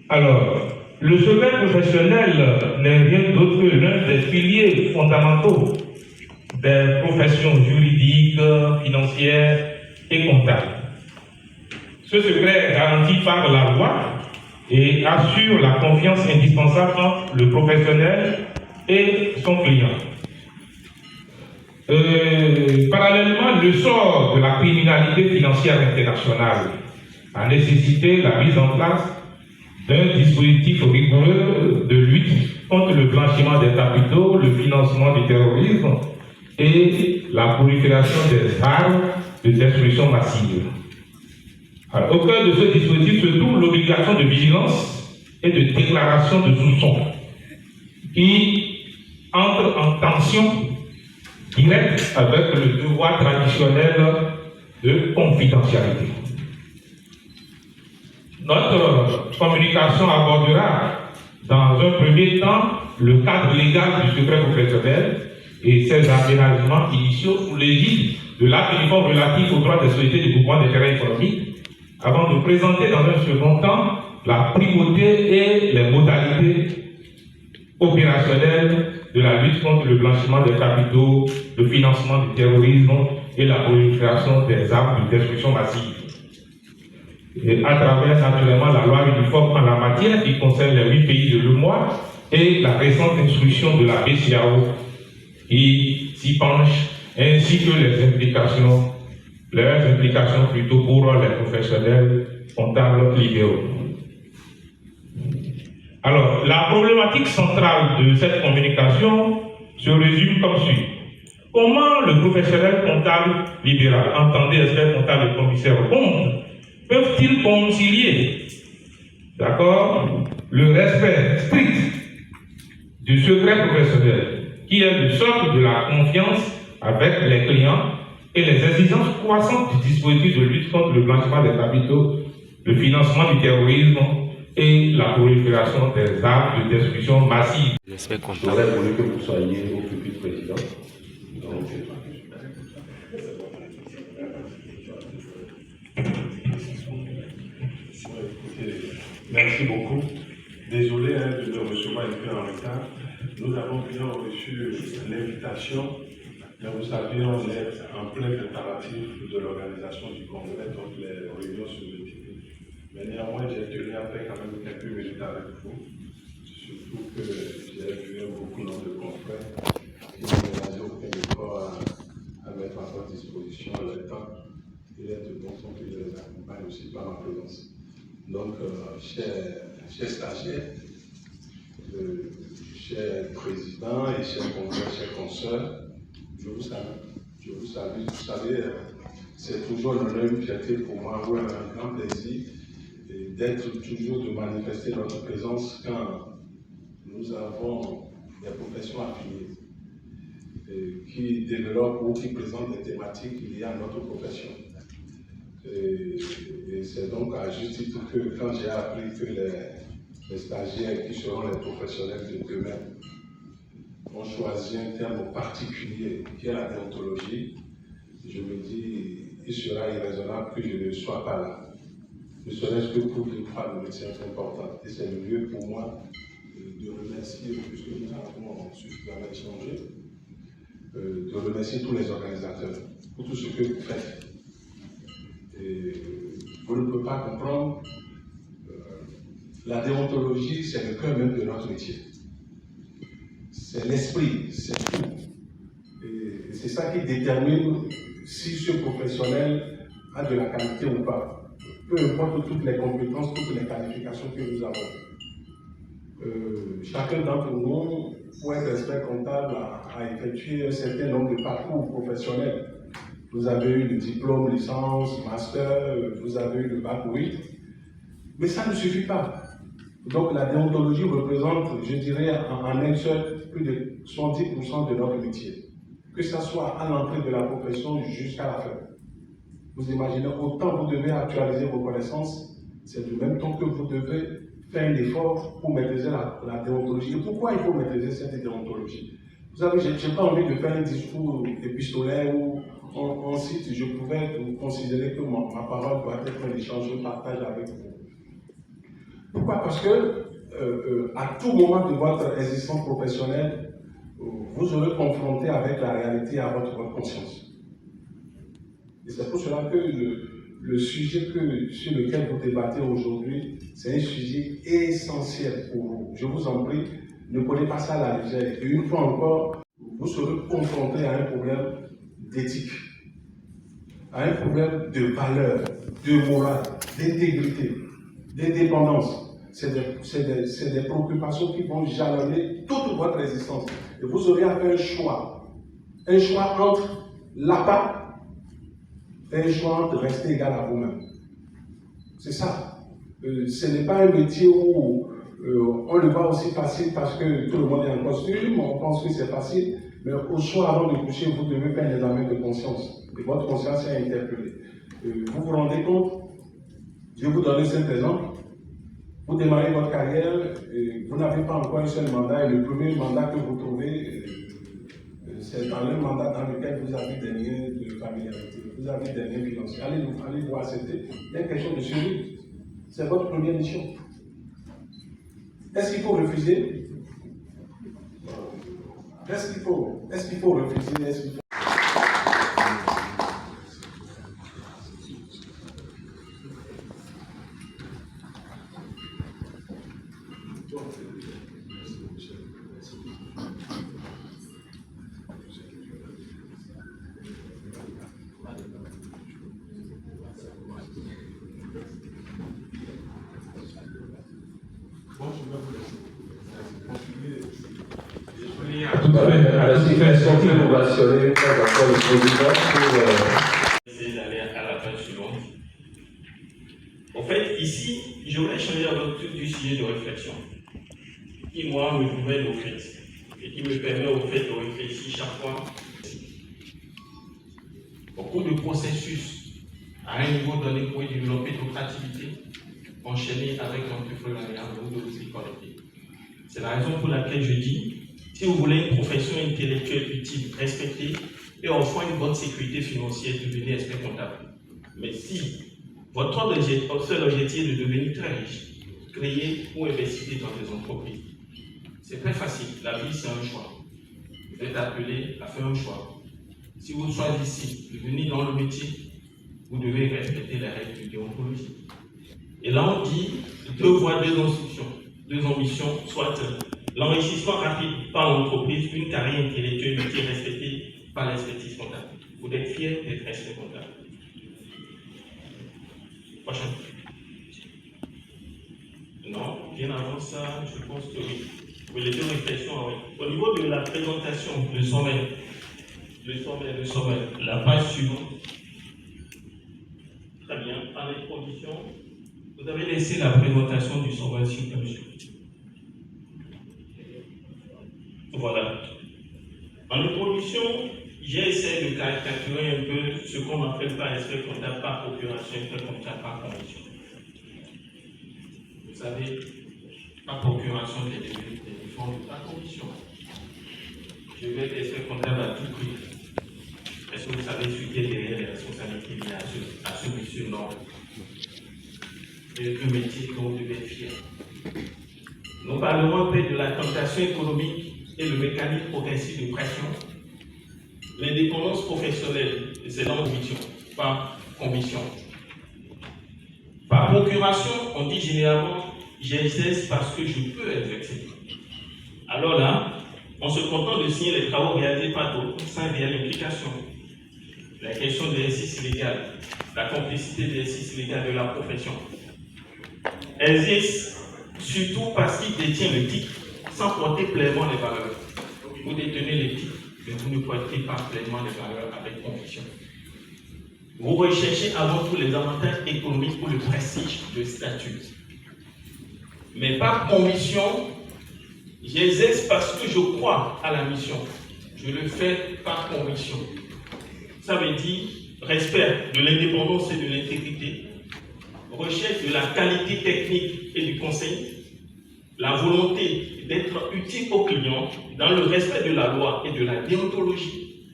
Alors, le secret professionnel n'est rien d'autre que l'un des piliers fondamentaux des professions juridiques, financières et comptables. Ce secret est garanti par la loi et assure la confiance indispensable entre le professionnel et son client. Parallèlement, le sort de la criminalité financière internationale a nécessité la mise en place d'un dispositif rigoureux de lutte contre le blanchiment des capitaux, le financement du terrorisme et la prolifération des armes de destruction massive. Alors, au cœur de ce dispositif se trouve l'obligation de vigilance et de déclaration de soupçons qui entre en tension directe avec le devoir traditionnel de confidentialité. Notre communication abordera dans un premier temps le cadre légal du secret professionnel et ses aménagements initiaux sous l'égide de l'acte uniforme relatif aux droits des sociétés du groupement d'intérêt économique, avant de présenter dans un second temps la primauté et les modalités opérationnelles de la lutte contre le blanchiment des capitaux, le financement du terrorisme et la prolifération des armes de destruction massive. Et à travers naturellement la loi uniforme en la matière qui concerne les 8 pays de l'UEMOA et la récente instruction de la BCAO qui s'y penche, ainsi que leurs implications plutôt pour les professionnels comptables libéraux. Alors, la problématique centrale de cette communication se résume comme suit. Comment le professionnel comptable libéral, entendez expert comptable et commissaire aux comptes, peuvent-ils concilier, d'accord, le respect strict du secret professionnel, qui est le socle de la confiance avec les clients, et les exigences croissantes du dispositif de lutte contre le blanchiment des capitaux, le financement du terrorisme et la prolifération des armes de destruction massive. J'aurais voulu que vous soyez au public président. Donc, merci beaucoup. Désolé de le recevoir un peu en retard. Nous avons bien reçu l'invitation. Vous savez, on est en plein préparatif de l'organisation du congrès, donc les réunions sur le TV. Mais néanmoins, j'ai tenu à faire quand même quelques minutes avec vous. Surtout que j'ai vu beaucoup de confrères qui n'ont réalisé aucun effort à mettre à votre disposition le temps. Il est de bon sens que je les accompagne aussi par ma présence. Donc, chers stagiaires, chers présidents et chers confrères, chers consoeurs, je vous salue. Je vous salue. Vous savez, c'est toujours un honneur, une fierté pour moi, ou un grand plaisir d'être toujours, de manifester notre présence quand nous avons des professions affiliées qui développent ou qui présentent des thématiques liées à notre profession. Et c'est donc à juste titre que quand j'ai appris que les stagiaires qui seront les professionnels de demain ont choisi un terme particulier qui est la déontologie, je me dis il sera irraisonnable que je ne sois pas là. Ne serait-ce que pour une femme de médecine importante. Et c'est le lieu pour moi de remercier, puisque nous avons suffisamment échangé, de remercier tous les organisateurs pour tout ce que vous faites. Et vous ne pouvez pas comprendre, la déontologie, c'est le cœur même de notre métier. C'est l'esprit, c'est tout. Et c'est ça qui détermine si ce professionnel a de la qualité ou pas. Peu importe toutes les compétences, toutes les qualifications que nous avons. Chacun d'entre nous, pour être expert comptable, a effectué un certain nombre de parcours professionnels. Vous avez eu le diplôme, licence, master, vous avez eu le bac 8, mais ça ne suffit pas. Donc la déontologie représente, je dirais, en elle seule, plus de 70% de notre métier. Que ce soit à l'entrée de la profession jusqu'à la fin. Vous imaginez, autant vous devez actualiser vos connaissances, c'est du même temps que vous devez faire un effort pour maîtriser la déontologie. Et pourquoi il faut maîtriser cette déontologie? Vous savez, je n'ai pas envie de faire un discours épistolaire où on cite, je pouvais considérer que ma parole doit être un échange, un partage avec vous. Pourquoi? Parce que à tout moment de votre existence professionnelle, vous serez confronté avec la réalité à votre conscience. Et c'est pour cela que le sujet sur lequel vous débattez aujourd'hui, c'est un sujet essentiel pour vous. Je vous en prie, ne prenez pas ça à la légère. Et une fois encore, vous serez confronté à un problème d'éthique, à un problème de valeur, de morale, d'intégrité, d'indépendance. C'est des préoccupations qui vont jalonner toute votre existence. Et vous aurez à faire un choix entre l'appât et un choix entre rester égal à vous-même. C'est ça. Ce n'est pas un métier où on le voit aussi facile parce que tout le monde est en costume, on pense que c'est facile, mais au soir avant de coucher, vous devez faire un examen de conscience. Et votre conscience est interpellée. Vous vous rendez compte? Je vais vous donner cet exemple. Vous démarrez votre carrière, vous n'avez pas encore un seul mandat, et le premier mandat que vous trouvez, c'est dans un mandat dans lequel vous avez des liens de familiarité, vous avez des liens financiers. Allez vous accepter. Il y a quelque chose de survie. C'est votre première mission. Est-ce qu'il faut refuser? Est-ce qu'il faut refuser? À la situation probationnelle, pas d'accord le président pour... Essayer d'aller à la page suivante. En fait, ici, j'aurais changé avec du sujet de réflexion qui, moi, me nouvelle au fait et qui me permet au fait de réfléchir chaque fois. Beaucoup de processus à un niveau donné pour développer notre activité, enchaîner avec l'entrepreneuriat ou d'autres collectivités. C'est la raison pour laquelle je dis, si vous voulez une profession intellectuelle utile, respectée et offrant une bonne sécurité financière, devenez expert comptable. Mais si votre seul objectif est de devenir très riche, créer ou investir dans des entreprises, c'est très facile. La vie, c'est un choix. Vous êtes appelé à faire un choix. Si vous choisissez de venir dans le métier, vous devez respecter les règles de déontologie. Et là, on dit deux voies, deux instructions, deux ambitions, soit l'enrichissement rapide par l'entreprise, une carrière intellectuelle qui est respectée par l'expertise comptable. Vous êtes fier d'être expert comptable. Prochaine. Non, bien avant ça, je pense que oui. Oui, les deux réflexions, oui. Au niveau de la présentation, le sommet, la page suivante. Très bien, en introduction, vous avez laissé la présentation du sommet sur le sujet. Voilà. En introduction, j'ai essayé de caricaturer un peu ce qu'on appelle par expert comptable par procuration, expert comptable par conviction. Vous savez, par procuration des différentes par conviction. Je vais être expert comptable à tout prix. Est-ce que vous savez ce qui est derrière les responsabilités liées à ce monsieur? Non. C'est un métier dont vous devez être fier. Nous parlerons un peu de la tentation économique et le mécanisme progressif de pression. L'indépendance professionnelle, c'est l'ambition, par conviction. Par procuration, on dit généralement j'exerce parce que je peux exercer. Alors là, on se contente de signer les travaux réalisés par d'autres sans réelle implication. La question de l'exercice illégal, la complicité de l'exercice illégal de la profession. Exerce surtout parce qu'il détient le titre sans porter pleinement les valeurs. Vous détenez les titres, mais vous ne portez pas pleinement les valeurs avec conviction. Vous recherchez avant tout les avantages économiques ou le prestige de statut. Mais par conviction, j'exerce parce que je crois à la mission. Je le fais par conviction. Ça veut dire respect de l'indépendance et de l'intégrité, recherche de la qualité technique et du conseil, la volonté d'être utile aux clients dans le respect de la loi et de la déontologie,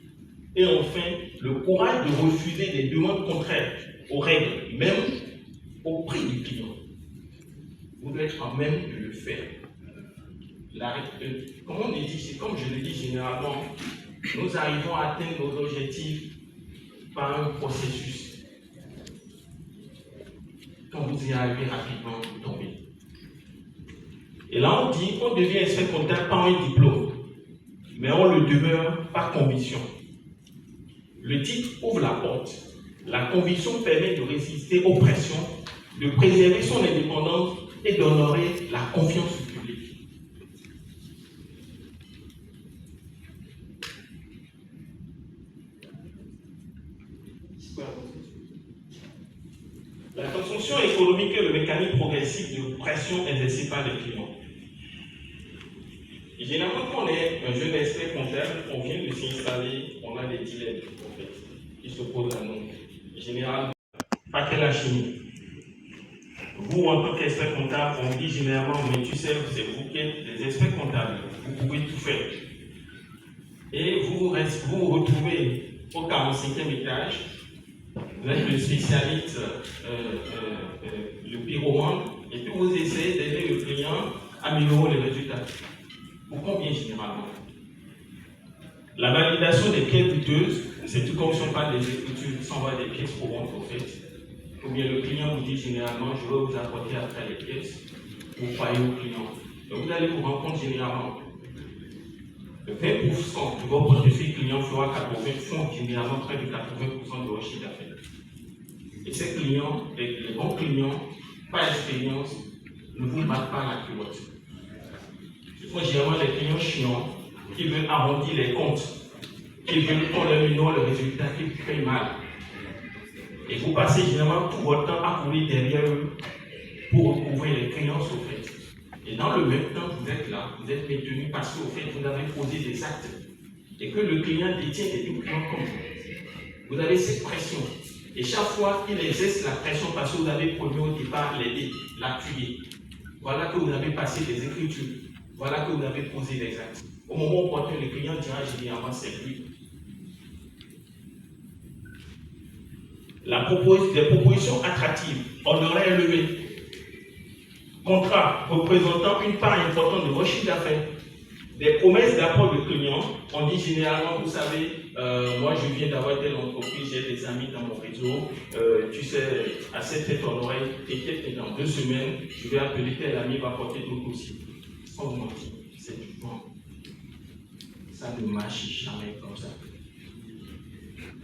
et enfin le courage de refuser des demandes contraires aux règles, même au prix du client. vous devez être en même de le faire. Comme on dit, c'est comme je le dis généralement, nous arrivons à atteindre nos objectifs par un processus. Quand vous y arrivez rapidement, vous tombez. Et là, on dit qu'on devient expert comptable par un diplôme, mais on le demeure par conviction. Le titre ouvre la porte. La conviction permet de résister aux pressions, de préserver son indépendance et d'honorer la confiance du public. La consommation économique est le mécanisme progressif de pression exercé par les clients. Et généralement, quand on est un jeune expert comptable, on vient de s'installer, on a des dilemmes en fait, qui se posent à nous. Généralement, pas que la chimie. Vous, en tant qu'expert comptable, on dit généralement, mais tu sais, c'est vous qui êtes des experts comptables, vous pouvez tout faire. Et vous vous retrouvez au 45e étage, vous êtes le spécialiste, le pyromane, et puis vous essayez d'aider le client à améliorer les résultats. Pour combien généralement? La validation des pièces douteuses, c'est tout comme si on parle des écritures, sans voir des pièces courantes en fait. Ou bien le client vous dit généralement, je vais vous apporter après les pièces, vous croyez au client. Donc vous allez vous rendre compte généralement. 20% de votre portefeuille client fera 80%, généralement près de 80% de votre chiffre d'affaires. Et ces clients, les bons clients, par expérience, ne vous battent pas la culotte. Ce sont généralement les clients chiants qui veulent arrondir les comptes, qui veulent qu'on leur minore le résultat, qui payent mal. Et vous passez généralement tout votre temps à courir derrière eux pour recouvrir les créances au fait. Et dans le même temps, vous êtes là, vous êtes maintenu parce qu'au fait, vous avez posé des actes et que le client détient des documents comme vous. Vous avez cette pression. Et chaque fois qu'il exerce la pression parce que vous avez promis au départ l'aider, l'appuyer, voilà que vous avez passé des écritures, voilà que vous avez posé des actes. Au moment opportun, le client dira généralement c'est lui. Des propositions attractives, honoraires élevés, contrats représentant une part importante de vos chiffres d'affaires, des promesses d'apport de clients. On dit généralement, vous savez, moi je viens d'avoir telle entreprise, j'ai des amis dans mon réseau, tu sais, à cette tête oreille, t'inquiète, dans 2 semaines, je vais appeler tel ami, va porter tout dossier. Sans vous mentir, c'est du vent. Ça ne marche jamais comme ça.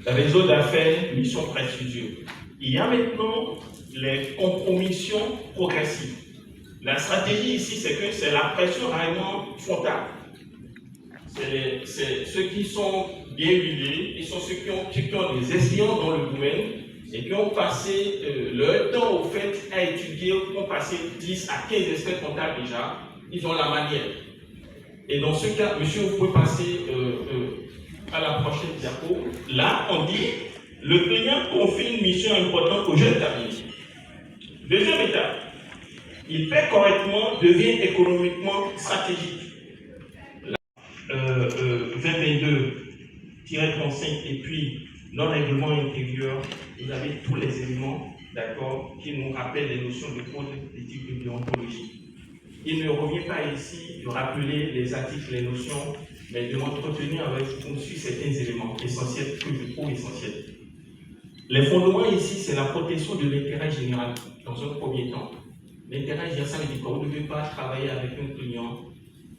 Réseau d'affaires, mission prestigieuse. Il y a maintenant les compromissions progressives. La stratégie ici, c'est que c'est la pression réellement frontale. C'est ceux qui sont bien huilés, ils sont ceux qui ont des expériences dans le domaine et qui ont passé leur temps au fait à étudier, qui ont passé 10 à 15 experts comptables déjà, ils ont la manière. Et dans ce cas, monsieur, vous pouvez passer à la prochaine diapo. Là, on dit, le client confie une mission importante au jeune cabinet. Deuxième étape, il paie correctement, devient économiquement stratégique. 2022-35 et puis non-règlement intérieur, vous avez tous les éléments, d'accord, qui nous rappellent les notions de code d'éthique de déontologie. Il ne revient pas ici de rappeler les articles, les notions, mais de m'entretenir avec vous sur certains éléments essentiels que je trouve essentiels. Les fondements ici, c'est la protection de l'intérêt général dans un premier temps. L'intérêt général, ça veut dire que vous ne devez pas travailler avec un client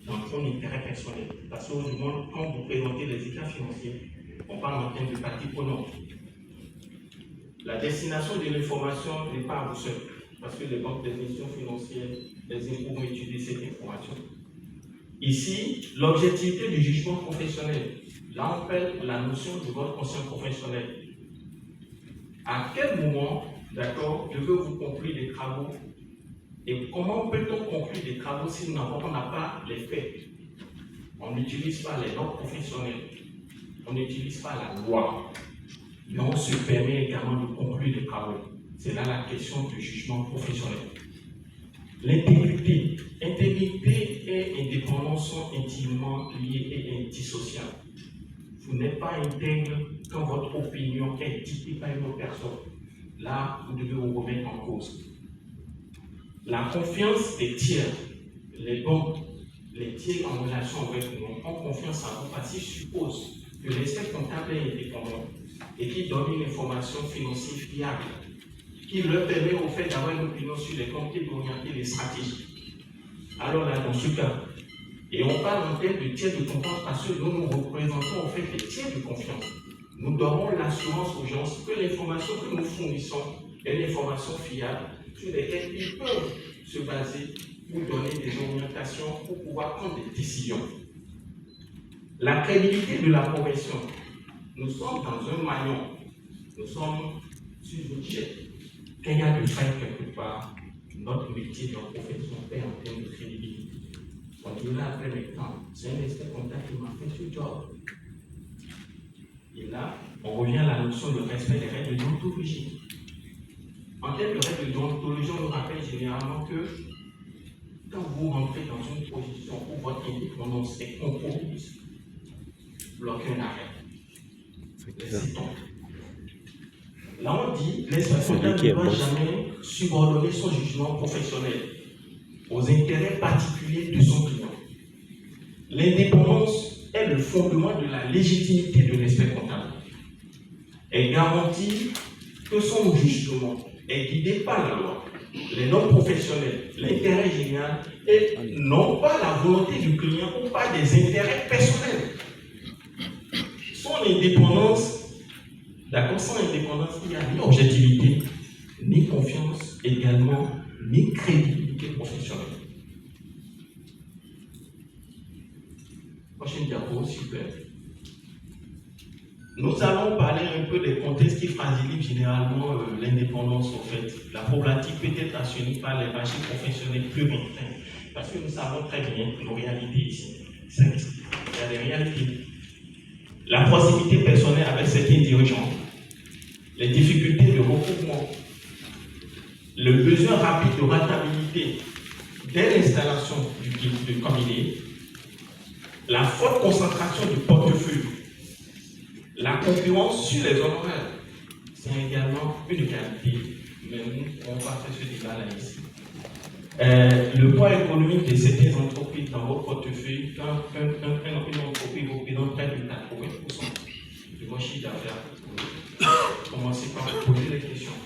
dans son intérêt personnel. Parce qu'au monde, quand vous présentez les états financiers, on parle en termes de partie prenante. La destination de l'information n'est pas à vous seul, parce que les banques d'institutions financières, les impôts vont étudier cette information. Ici, l'objectivité du jugement professionnel. Là, on parle la notion de votre conscience professionnelle. À quel moment, d'accord, devez-vous conclure des travaux? Et comment peut-on conclure des travaux si on n'a pas les faits? On n'utilise pas les normes professionnelles, on n'utilise pas la loi, mais on se permet également de conclure des travaux. C'est là la question du jugement professionnel. L'intégrité. Intégrité et indépendance sont intimement liées et indissociables. Vous n'êtes pas intègre quand votre opinion est dictée par une autre personne. Là, vous devez vous remettre en cause. La confiance des tiers, les banques, les tiers en relation avec nous ont confiance en vous parce qu'ils supposent que l'expert comptable est indépendant et qu'il donne une information financière fiable qui leur permet au fait d'avoir une opinion sur les comptes et d'orienter les stratégies. Alors là, dans ce cas, et on parle en termes de tiers de confiance parce que nous représentons en fait les tiers de confiance. Nous donnons l'assurance aux gens que l'information que nous fournissons est une information fiable sur laquelle ils peuvent se baser pour donner des orientations pour pouvoir prendre des décisions. La crédibilité de la profession. Nous sommes dans un maillon, nous sommes sur une chaîne. Quand il y a de faille quelque part, notre métier, notre profession perd en termes de crédibilité. On dit là après maintenant, c'est un expert comptable qui m'a fait ce job. Et là, on revient à la notion de respect des règles de déontologie. En termes de règles de déontologie, on nous rappelle généralement que quand vous rentrez dans une position où votre indépendance est compromise, bloquez un arrêt. Laissez tomber. Là, on dit l'expert comptable ne doit jamais subordonner son jugement professionnel aux intérêts particuliers de son client. L'indépendance est le fondement de la légitimité de l'expert comptable. Elle garantit que son jugement est guidé par la loi, les normes professionnelles, l'intérêt général et non pas la volonté du client ou pas des intérêts personnels. Son indépendance, d'accord, sans indépendance, il n'y a ni objectivité, ni confiance, également, ni crédibilité professionnelle. Prochaine diapo, super. Nous allons parler un peu des contextes qui fragilisent généralement l'indépendance, en fait. La problématique peut être assurée par les marchés professionnels plus restreints, parce que nous savons très bien nos réalités ici. Il y a des réalités. La proximité personnelle avec certains dirigeants, les difficultés de recouvrement, le besoin rapide de rentabilité dès l'installation du cabinet, la forte concentration du portefeuille, la concurrence sur les honoraires, c'est également une qualité, mais nous, on va faire ce débat-là ici. Le poids économique de certaines entreprises dans votre portefeuille, quand une entreprise représente près de 80% de votre chiffre d'affaires, commencez par vous poser les questions.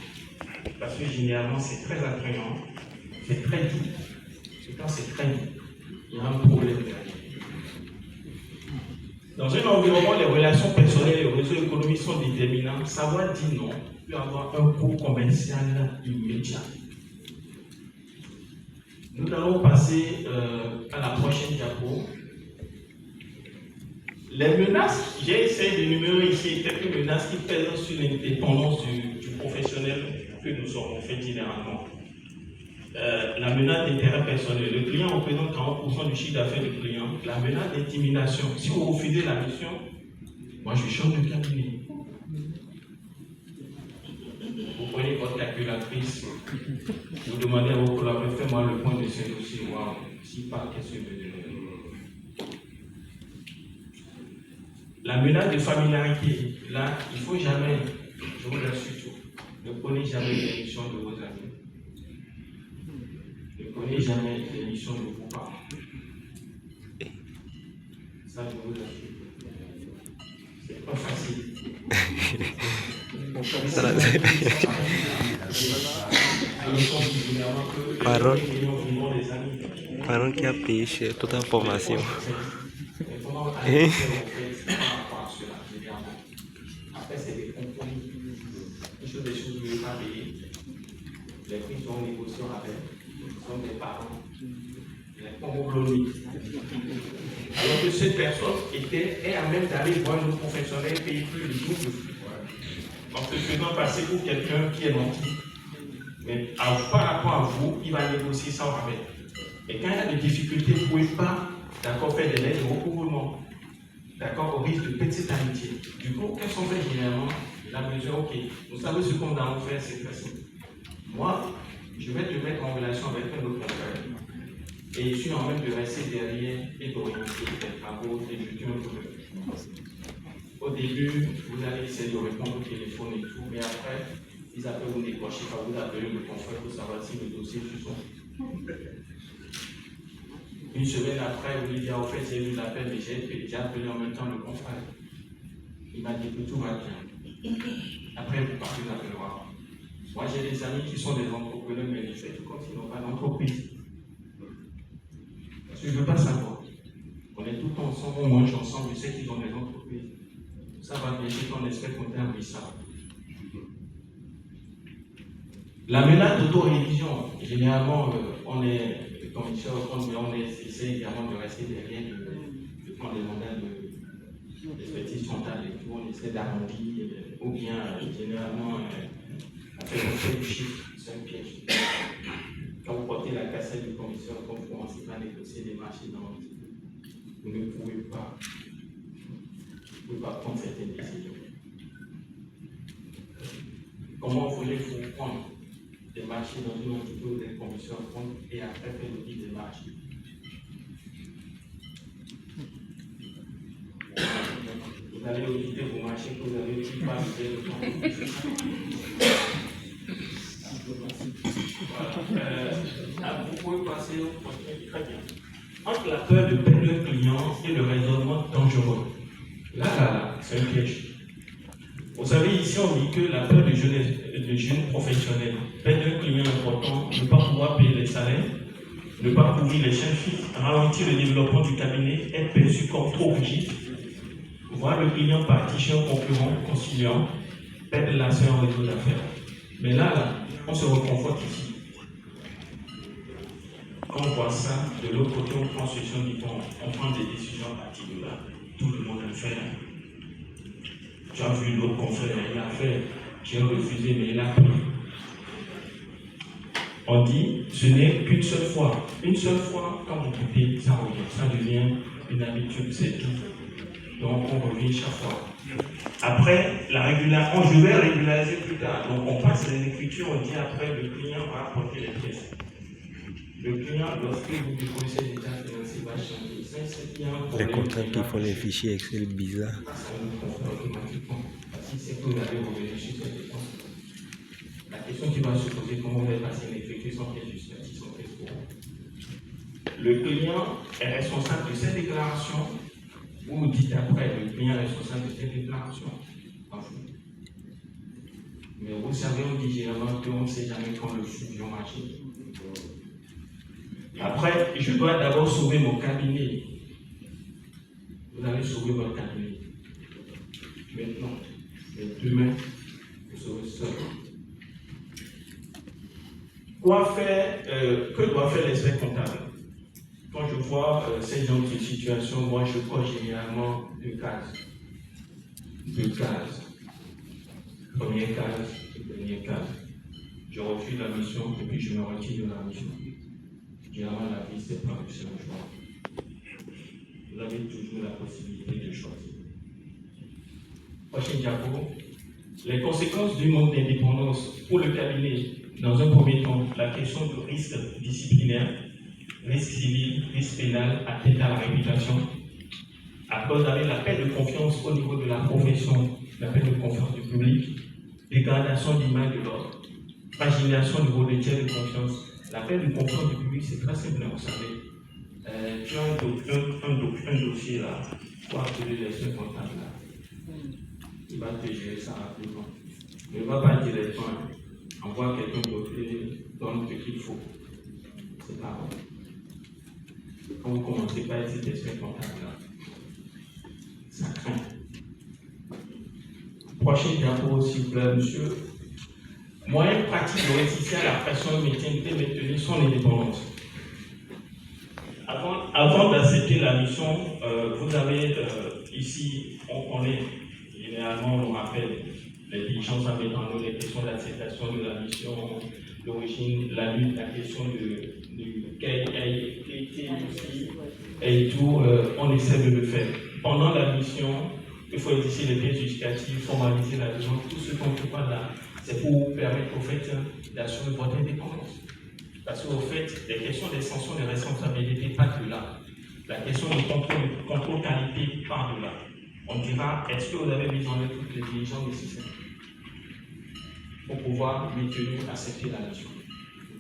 Parce que généralement, c'est très attrayant, c'est très doux. Et quand c'est très doux, il y a un problème derrière. Dans un environnement, les relations personnelles et les réseaux économiques sont déterminants. Savoir dire non peut avoir un coût commercial immédiat. Nous allons passer à la prochaine diapo. Les menaces, j'ai essayé d'énumérer ici quelques menaces qui pèsent sur l'indépendance du professionnel que nous sommes fait généralement. La menace d'intérêt personnel. Le client représente 40% du chiffre d'affaires du client. La menace d'intimidation. Si vous refusez la mission, moi je change de cabinet. Vous prenez votre calculatrice, vous demandez à vos collaborateurs, faites-moi le point de ce dossier. Wow. Si pas, qu'est-ce que vous devez. La menace de familiarité. Là, il ne faut jamais, je vous l'assure, ne prenez jamais l'émission de vos amis. Ne prenez jamais l'émission de vos parents. Ça, je vous l'assure. C'est pas facile. Parole qui a pêché toute information. Après, c'est des compromis. Des choses que vous ne pouvez pas payer. Les prix sont négociés avec. Sont des parents. Les compromis. Alors que cette personne est à même d'aller voir un professionnel payer plus de double. En se faisant passer pour quelqu'un qui est menti. Mais par rapport à vous, il va négocier ça avec. Et quand il y a des difficultés, vous ne pouvez pas faire des lettres de recouvrement. D'accord, au risque de petite amitié. Du coup, qu'est-ce qu'on fait généralement? La mesure, ok, vous savez ce qu'on va faire, c'est facile. Moi, je vais te mettre en relation avec un autre confrère. Et je suis en train de rester derrière et d'orienter les travaux et de dire un peu. Au début, vous allez essayer de répondre au téléphone et tout, mais après, ils appellent vous décrocher, vous appelez le confrère pour savoir si le dossier est son. Une semaine après, vous lui dites, au fait, j'ai eu l'appel, mais j'ai déjà appelé en même temps le confrère. Il m'a dit que tout va bien. Après, vous partez dans le noir. Moi, j'ai des amis qui sont des entrepreneurs, mais ils font tout comme s'ils n'ont pas d'entreprise. Parce que je ne veux pas savoir. On est tout le temps ensemble, on mange ensemble, je sais qu'ils ont des entreprises. Ça va bien, c'est qu'on espère qu'on termine ça. La menace d'auto-révision, généralement, on est commissaire, on essaie également de rester derrière, de prendre des mandats d'expertise frontale et tout, on essaie d'arrondir, ou bien généralement, on fait du chiffre, c'est un piège. Quand vous portez la cassette du commissaire, quand vous commencez à négocier des marchés dans l'entité, vous ne pouvez pas prendre certaines décisions. Comment voulez-vous prendre des marchés dans une entité ou des commissions de compte et après faire l'audit des marchés? Vous allez auditer vos marchés que vous avez dit pas le temps. Vous pouvez passer au prochain. Très bien. Entre la peur de perdre le client et le raisonnement dangereux. Là, c'est un piège. Vous savez, ici, on dit que la peur de jeunes professionnels, perdre un client important, ne pas pouvoir payer les salaires, ne pas couvrir les chaînes fixes, ralentir le développement du cabinet, être perçu comme trop rigide, voir le client partir chez un concurrent conciliant, perdre l'accès en réseau d'affaires. Mais là, on se reconforte ici. Quand on voit ça, de l'autre côté, on prend ce on dit on prend des décisions à partir de là. Tout le monde le fait. Tu as vu l'autre confrère, il a fait, j'ai refusé, mais il a pris. On dit, ce n'est qu'une seule fois. Une seule fois, quand vous coupez, ça revient. Ça devient une habitude, c'est tout. Donc, on revient chaque fois. Après, je vais régulariser plus tard. Donc, on passe les écritures, on dit après, le client va apporter les pièces. Le client, lorsque vous déposez l'état financier, va changer. Ça, c'est bien. Les contrats qui font les fichiers Excel bizarres. Ça nous confère automatiquement. Si c'est que vous avez revenu sur cette dépense, la question qui va se poser, comment vous allez passer l'effectif sans pièce justificative, sans pièce courante. Le client est responsable de cette déclaration. Vous dites après, le client est responsable de cette déclaration. Mais vous savez, on dit généralement qu'on ne sait jamais quand le fusion marche. Après, je dois d'abord sauver mon cabinet. Vous allez sauver votre cabinet. Maintenant, mais demain, vous serez seul. Que doit faire l'expert comptable? Quand je vois ces genres de situation, moi je coche généralement deux cases. Première case et dernière case. Je refuse la mission et puis je me retire de la mission. Généralement, la vie, c'est pas que c'est un choix. Vous avez toujours la possibilité de choisir. Prochaine diapo. Les conséquences du manque d'indépendance pour le cabinet. Dans un premier temps, la question du risque disciplinaire, risque civil, risque pénal, atteinte à la réputation. À cause avec la perte de confiance au niveau de la profession, la perte de confiance du public, dégradation d'image de l'ordre, fragilation du niveau de tiers de confiance. La perte de confiance du public, c'est très simple, vous savez. Tu as un dossier là, pour appeler l'expert comptable là. Il va te gérer ça rapidement. Ne va pas directement. Envoie quelqu'un d'autre et donne ce qu'il faut. C'est pas bon. Quand vous commencez par être cet expert comptable là, ça craint. Prochaine diapo, s'il vous plaît, monsieur. Moyen pratique de résister à la pression métier de maintenir son indépendance. Avant d'accepter la mission, vous avez ici, on connaît, généralement on rappelle les diligences à mettre en œuvre, les questions d'acceptation de la mission, l'origine, la lutte, la question du quai aussi, et tout, on essaie de le faire. Pendant la mission, il faut éditer les pièces justificatives, formaliser la demande, tout ce qu'on fait pas là. C'est pour vous permettre au fait d'assurer votre indépendance. Parce qu'au fait, les questions d'extension des responsabilités partent de là. La question de contrôle qualité part de là. On dira, est-ce que vous avez mis en œuvre toutes les diligences nécessaires pour pouvoir maintenir, accepter la mission.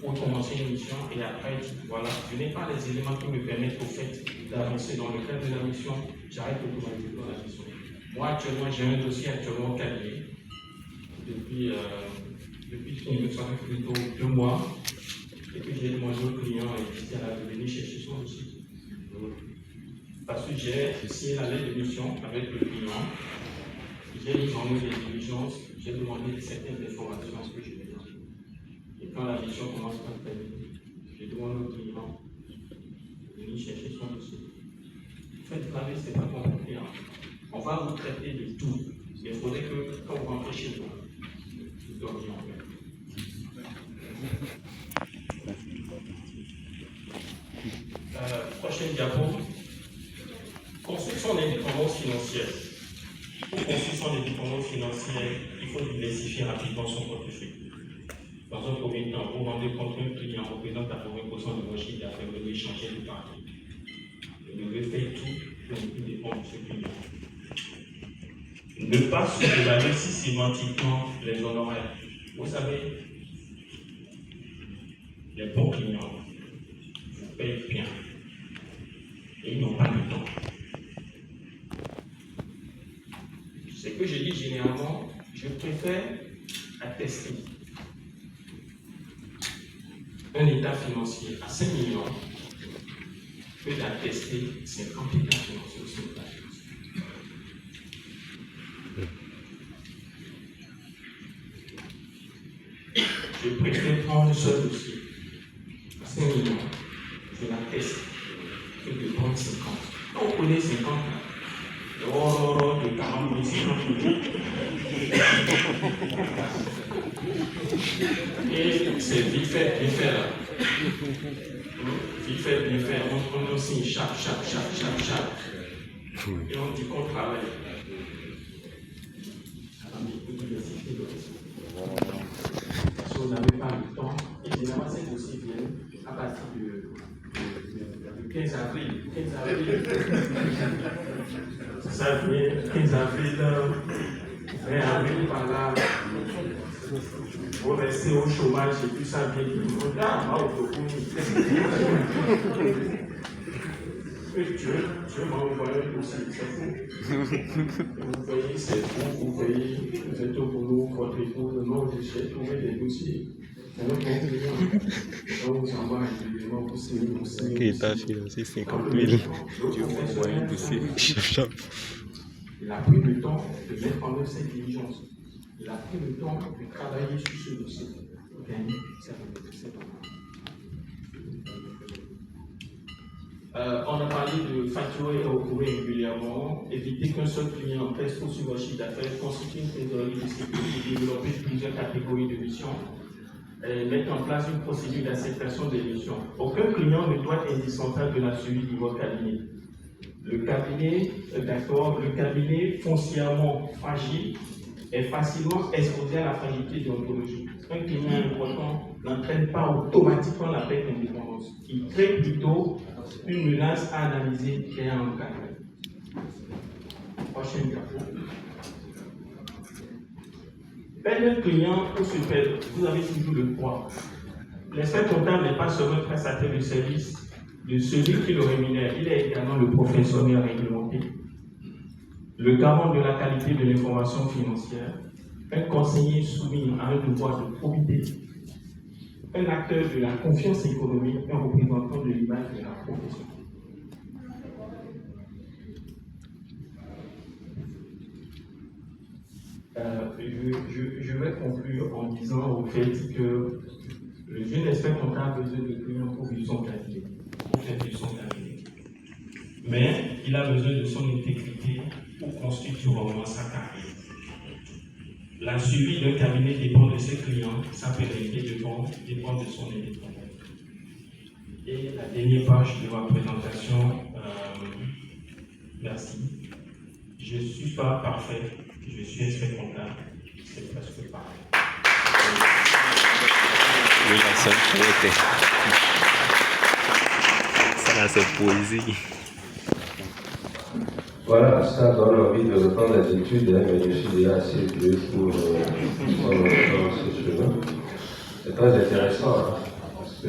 pour commencer une mission et après, voilà, je n'ai pas les éléments qui me permettent au fait d'avancer dans le cadre de la mission, j'arrête automatiquement la mission. Moi, actuellement, j'ai un dossier actuellement au cabinet depuis plutôt 2 mois et puis j'ai demandé au client de venir chercher son dossier. Parce que j'ai signé la lettre de mission avec le client, j'ai mis en œuvre des diligences, j'ai demandé certaines informations que je vais dire. Et quand la mission commence par terminer, je demande au client de venir chercher son dossier. Faites travailler, ce n'est pas compliqué. On va vous traiter de tout. Mais il faudrait que quand vous rentrez chez vous, vous dormiez en paix. Prochaine diapo. Construction d'indépendance financière. Pour construire son indépendance financière, il faut diversifier rapidement son portefeuille. Dans un premier temps, vous rendez compte qu'un client représente 80% de votre chiffre d'affaires, vous devez changer de parti. Vous devez faire tout pour ne plus dépendre de ce client. Ne pas sous-évaluer systématiquement les honoraires. Vous savez, les bons clients vous payent bien et ils n'ont pas le temps. Ce que je dis généralement, je préfère attester un état financier à 5 millions que d'attester 50 états financiers au sein de la finance. Je préfère prendre un seul dossier à 5 millions, je l'atteste, que de prendre 50. Quand on connaît 50, de 40 000, 50 000. Et c'est vite fait, bien fait là. Vite fait, bien fait. On signe chaque. Et on dit qu'on travaille. Si on n'avait pas le temps, et généralement ces dossiers viennent à partir de 15 avril. Ça vient 15 avril, 20 avril par là. Vous restez au chômage et puis ça vient du monde. Dieu m'a envoyé un dossier, c'est fou. Vous voyez, c'est fou, vous voyez, vous êtes au boulot, votre épouse, non, je cherche à trouver des dossiers. C'est un bon client. Donc, vous envoie régulièrement, vous signez, vous signez. Qui est financé 50 000. Tu envoies un dossier. Il a pris le temps de mettre en œuvre cette diligence. Il a pris le temps de travailler sur ce dossier pour gagner cette on a parlé de facturer et recouvrer régulièrement, éviter qu'un seul client pèse trop sur votre chiffre d'affaires, constituer une trésorerie de sécurité, développer plusieurs catégories de missions, mettre en place une procédure d'acceptation des missions. Aucun client ne doit être indispensable de la suivi de votre cabinet. Le cabinet foncièrement fragile est facilement exposé à la fragilité déontologique. Un client important n'entraîne pas automatiquement la perte d'indépendance. Il crée plutôt une menace à analyser et à encadrer. Prochaine diapo. Perdre un client ou se perdre, vous avez toujours le poids. L'expert comptable n'est pas seulement un prestataire de service de celui qui le rémunère, il est également le professionnel réglementé, le garant de la qualité de l'information financière, un conseiller soumis à un devoir de probité, un acteur de la confiance économique, un représentant de l'image de la profession. Je vais conclure en disant au fait que le jeune expert comptable a besoin de clients pour vivre son cabinet, pour faire vivre son cabinet. Mais il a besoin de son intégrité pour construire durablement sa carrière. La suivi d'un cabinet dépend de ses clients, sa pérennité dépend de son indépendance. Et la dernière page de ma présentation, merci. Je ne suis pas parfait, je suis expert comptable, c'est presque pareil. Oui, la seule poété. Ça, c'est poésie. Voilà, ça donne envie de reprendre les études, hein, mais je suis déjà assez vieux pour ce chemin. C'est très intéressant. Hein. que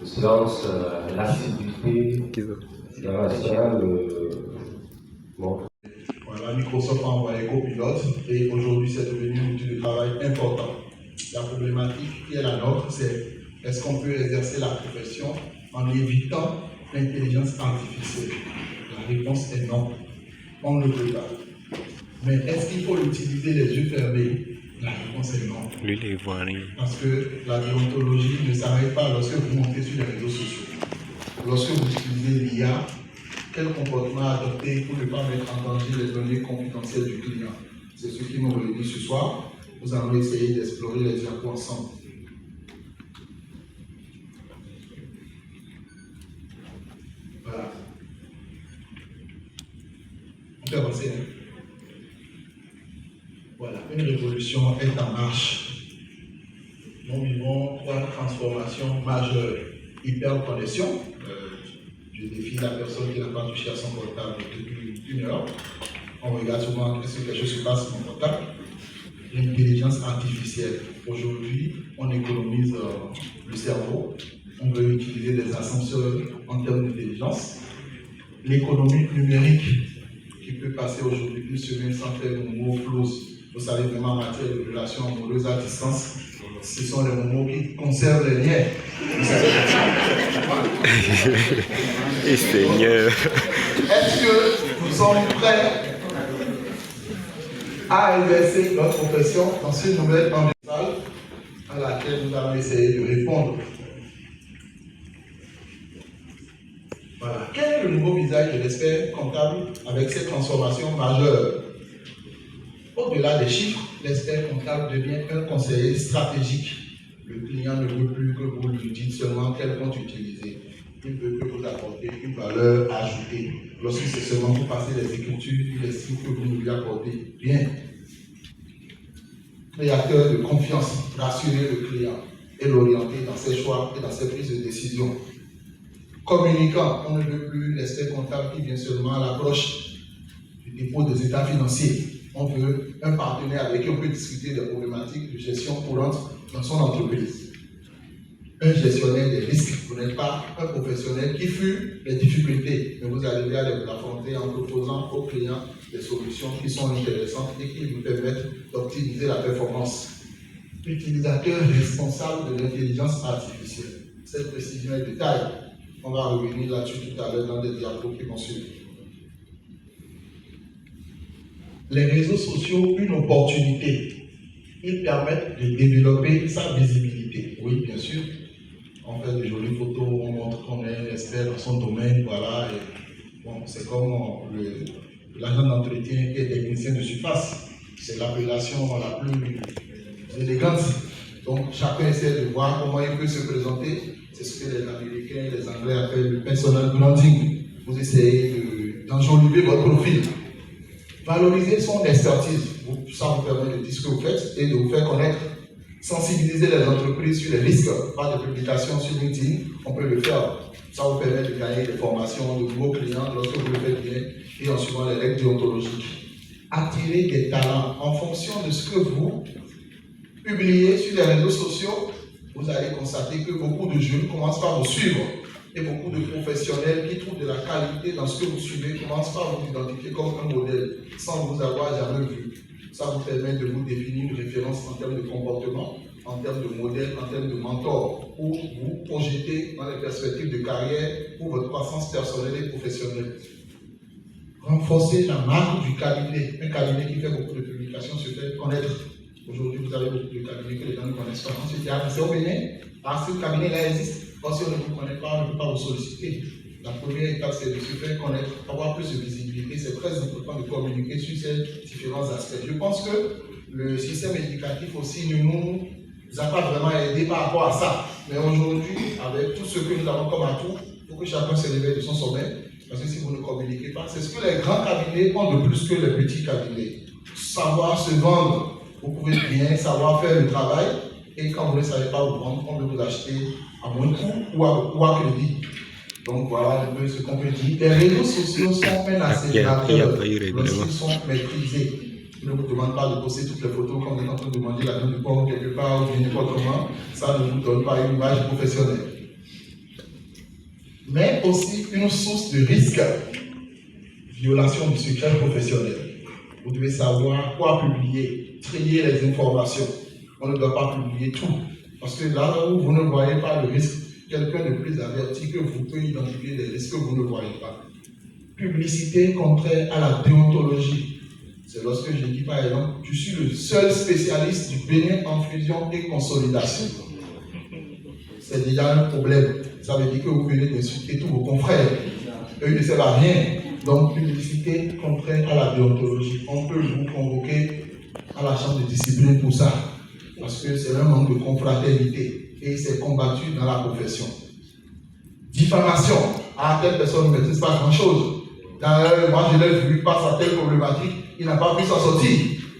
le silence, l'assiduité, ça restera bon. Voilà, Microsoft a envoyé copilote et aujourd'hui c'est devenu un outil de travail important. La problématique qui est la nôtre, c'est est-ce qu'on peut exercer la profession en évitant l'intelligence artificielle? La réponse est non. On ne le peut pas. Mais est-ce qu'il faut l'utiliser les yeux fermés? La réponse est non. Lui, il voit rien. Parce que la déontologie ne s'arrête pas lorsque vous montez sur les réseaux sociaux. Lorsque vous utilisez l'IA, quel comportement adopter pour ne pas mettre en danger les données confidentielles du client? C'est ce qui nous réunit ce soir. Nous allons essayer d'explorer les diapos ensemble. Voilà. On peut avancer. Hein? Voilà, une révolution est en marche. Nous vivons trois transformations majeures. Hyperconnexion. Je défie la personne qui n'a pas touché à son portable depuis 1 heure. On regarde souvent est-ce que quelque chose se passe sur mon portable. L'intelligence artificielle. Aujourd'hui, on économise le cerveau. On veut utiliser des ascenseurs en termes d'intelligence. L'économie numérique qui peut passer aujourd'hui une semaine sans faire de mots close. Vous savez, vraiment en matière de relations amoureuses à distance, ce sont les mots qui conservent les liens. Et Seigneur. Est-ce que nous sommes prêts à exercer notre profession dans cette nouvelle environnement à laquelle nous allons essayer de répondre? Voilà. Quel est le nouveau visage de l'expert comptable avec ces transformations majeures? Au-delà des chiffres, l'expert comptable devient un conseiller stratégique. Le client ne veut plus que vous lui dites seulement quel compte utiliser. Il veut que vous apportez une valeur ajoutée. Lorsque c'est seulement vous passer les écritures, il estime que vous ne lui apportez rien. Créateur de confiance, rassurer le client et l'orienter dans ses choix et dans ses prises de décision. Communicant, on ne veut plus l'expert comptable qui vient seulement à l'approche du dépôt des états financiers. On veut un partenaire avec qui on peut discuter des problématiques de gestion courante dans son entreprise. Un gestionnaire des risques. Vous n'êtes pas un professionnel qui fuit les difficultés, mais vous arrivez à les affronter en proposant aux clients des solutions qui sont intéressantes et qui vous permettent d'optimiser la performance. Utilisateur responsable de l'intelligence artificielle. Cette précision est de taille. On va revenir là-dessus tout à l'heure dans des diapos qui vont suivre. Les réseaux sociaux, une opportunité. Ils permettent de développer sa visibilité. Oui, bien sûr. On fait de jolies photos, on montre qu'on est expert dans son domaine, voilà. Et bon, c'est comme l'agent d'entretien qui est technicien de surface. C'est l'appellation la plus élégante. Donc, chacun essaie de voir comment il peut se présenter. C'est ce que les Américains et les Anglais appellent le personal branding. Vous essayez d'enjoliver votre profil. Valoriser son expertise, ça vous permet de dire ce que vous faites et de vous faire connaître. Sensibiliser les entreprises sur les risques, pas de publication sur LinkedIn, on peut le faire. Ça vous permet de gagner des formations, de nouveaux clients lorsque vous le faites bien et en suivant les règles déontologiques. Attirer des talents en fonction de ce que vous publiez sur les réseaux sociaux. Vous allez constater que beaucoup de jeunes commencent par vous suivre. Et beaucoup de professionnels qui trouvent de la qualité dans ce que vous suivez commencent par vous identifier comme un modèle sans vous avoir jamais vu. Ça vous permet de vous définir une référence en termes de comportement, en termes de modèle, en termes de mentor, pour vous projeter dans les perspectives de carrière pour votre croissance personnelle et professionnelle. Renforcer la marque du cabinet. Un cabinet qui fait beaucoup de publications se fait connaître. Aujourd'hui, vous avez beaucoup de cabinets que les gens ne connaissent pas. Ensuite, il y a au Bénin, parce que ce cabinet-là existe. Si on ne vous connaît pas, on ne peut pas vous solliciter. La première étape, c'est de se faire connaître, avoir plus de visibilité. C'est très important de communiquer sur ces différents aspects. Je pense que le système éducatif aussi ne nous a pas vraiment aidé par rapport à ça. Mais aujourd'hui, avec tout ce que nous avons comme atout, il faut que chacun se réveille de son sommeil. Parce que si vous ne communiquez pas, c'est ce que les grands cabinets ont de plus que les petits cabinets. Savoir se vendre, vous pouvez bien savoir faire le travail. Et quand vous ne savez pas vous vendre, on peut vous acheter à moins de coût ou à crédit. Donc voilà un peu ce qu'on peut dire. Les réseaux sociaux sont un accélérateur lorsqu'ils sont maîtrisés. Il ne vous demande pas de poster toutes les photos quand vous êtes en train de demander la donne du port quelque part ou bien n'importe comment. Ça ne vous donne pas une image professionnelle. Mais aussi une source de risque, violation du secret professionnel. Vous devez savoir quoi publier, trier les informations. On ne doit pas publier tout. Parce que là où vous ne voyez pas le risque, quelqu'un de plus averti que vous peut identifier les risques que vous ne voyez pas. Publicité contraire à la déontologie. C'est lorsque je dis par exemple, je suis le seul spécialiste du Bénin en fusion et consolidation. C'est déjà un problème. Ça veut dire que vous venez d'insulter tous vos confrères. Eux ne servent à rien. Donc, publicité contraire à la déontologie. On peut vous convoquer à la chambre de discipline pour ça. Parce que c'est un manque de confraternité. Et c'est combattu dans la profession. Diffamation. Ah, telle personne ne maîtrise pas grand-chose. Moi, je l'ai vu face à telle problématique. Il n'a pas pu s'en sortir.